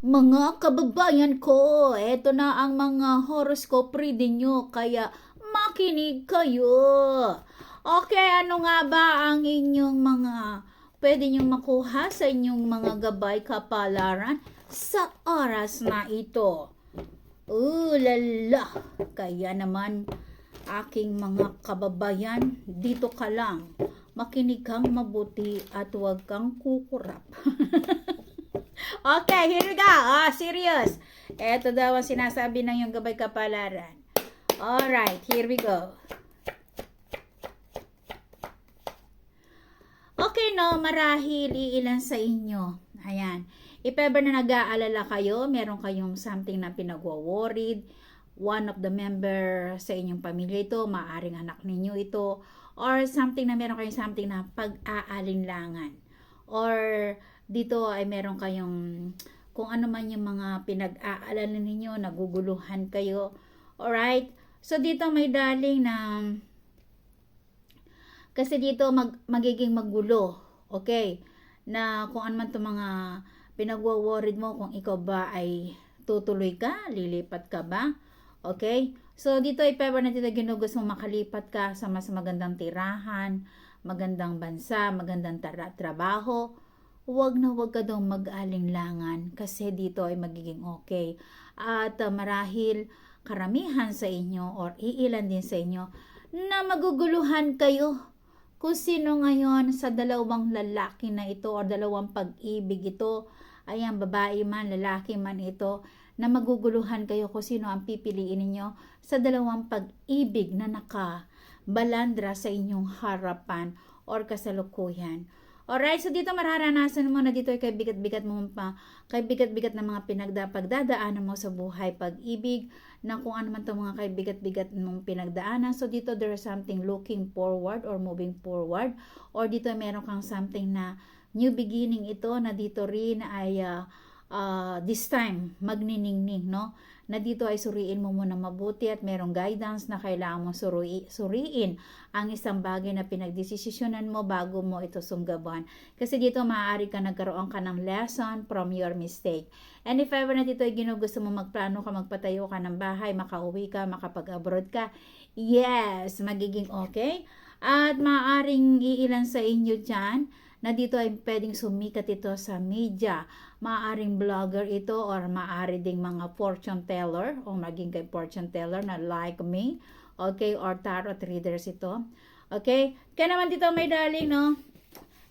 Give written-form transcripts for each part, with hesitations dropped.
Mga kababayan ko, eto na ang mga horoscope reading nyo, kaya makinig kayo. Okay, ano nga ba ang inyong mga pwede nyong makuha sa inyong mga gabay kapalaran sa oras na ito? Lala, kaya naman aking mga kababayan, dito ka lang. Makinig kang mabuti at huwag kang kukurap. Okay, here we go. Serious. Ito daw ang sinasabi ng yung gabay kapalaran. Alright, here we go. Okay, no, marahil iilan sa inyo. Ayan. If ever na nag-aalala kayo, meron kayong something na pinagwa-worried, one of the member sa inyong pamilya ito, maaring anak ninyo ito, or something na meron kayong something na pag-aalinlangan. Or dito ay meron kayong kung ano man yung mga pinag-aalala ninyo, naguguluhan kayo. Alright? So dito may daling na kasi dito magiging magulo. Okay? Na kung ano man itong mga pinagwa-worried mo, kung ikaw ba ay tutuloy ka, lilipat ka ba? Okay? So dito ay pwede na dito ginugusto mo makalipat ka sa mas magandang tirahan, magandang bansa, magandang trabaho. Huwag na huwag ka daw mag-alinlangan kasi dito ay magiging okay. At marahil karamihan sa inyo or iilan din sa inyo na maguguluhan kayo kung sino ngayon sa dalawang lalaki na ito or dalawang pag-ibig ito, ayan, babae man, lalaki man ito, na maguguluhan kayo kung sino ang pipiliin ninyo sa dalawang pag-ibig na nakabalandra sa inyong harapan or kasalukuyan. Alright, so dito mararanasan mo na dito ay kay bigat-bigat mo pa, kay bigat-bigat na mga pagdadaanan mo sa buhay, pag-ibig, na kung ano man itong mga kay bigat-bigat mong pinagdaanan. So dito there is something looking forward or moving forward, or dito meron kang something na new beginning ito, na dito rin ay this time magniningning, no? Na dito ay suriin mo muna mabuti at merong guidance na kailangan mo suriin ang isang bagay na pinagdesisyonan mo bago mo ito sunggaban. Kasi dito maaari ka nagkaroon ka ng lesson from your mistake. And if ever na dito ay ginugusto mo magplano ka, magpatayo ka ng bahay, makauwi ka, makapag-abroad ka, yes, magiging okay. At maaaring iilan sa inyo dyan na dito ay pwedeng sumikat ito sa media. Maaaring vlogger ito or maaari ding mga fortune teller o maging kay fortune teller na like me. Okay, or tarot readers ito. Okay, kaya naman dito may daling, no?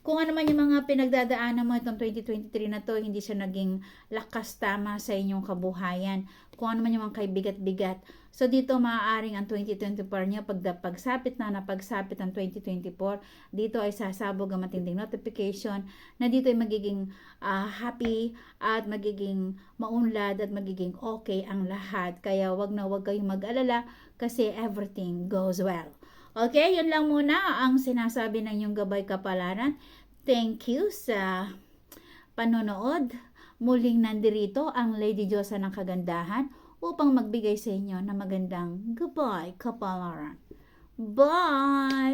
Kung ano man yung mga pinagdadaanan mo itong 2023 na to, hindi siya naging lakas tama sa inyong kabuhayan. Kung ano man yung mga kaibigat-bigat. So dito maaaring ang 2024 niya, pagsapit ang 2024, dito ay sasabog ang matinding notification na dito ay magiging happy at magiging maunlad at magiging okay ang lahat. Kaya wag na wag kayong mag-alala kasi everything goes well. Okay, yun lang muna ang sinasabi ng inyong gabay kapalaran. Thank you sa panonood. Muling nandirito ang Lady Diyosa ng Kagandahan upang magbigay sa inyo ng magandang gabay kapalaran. Bye!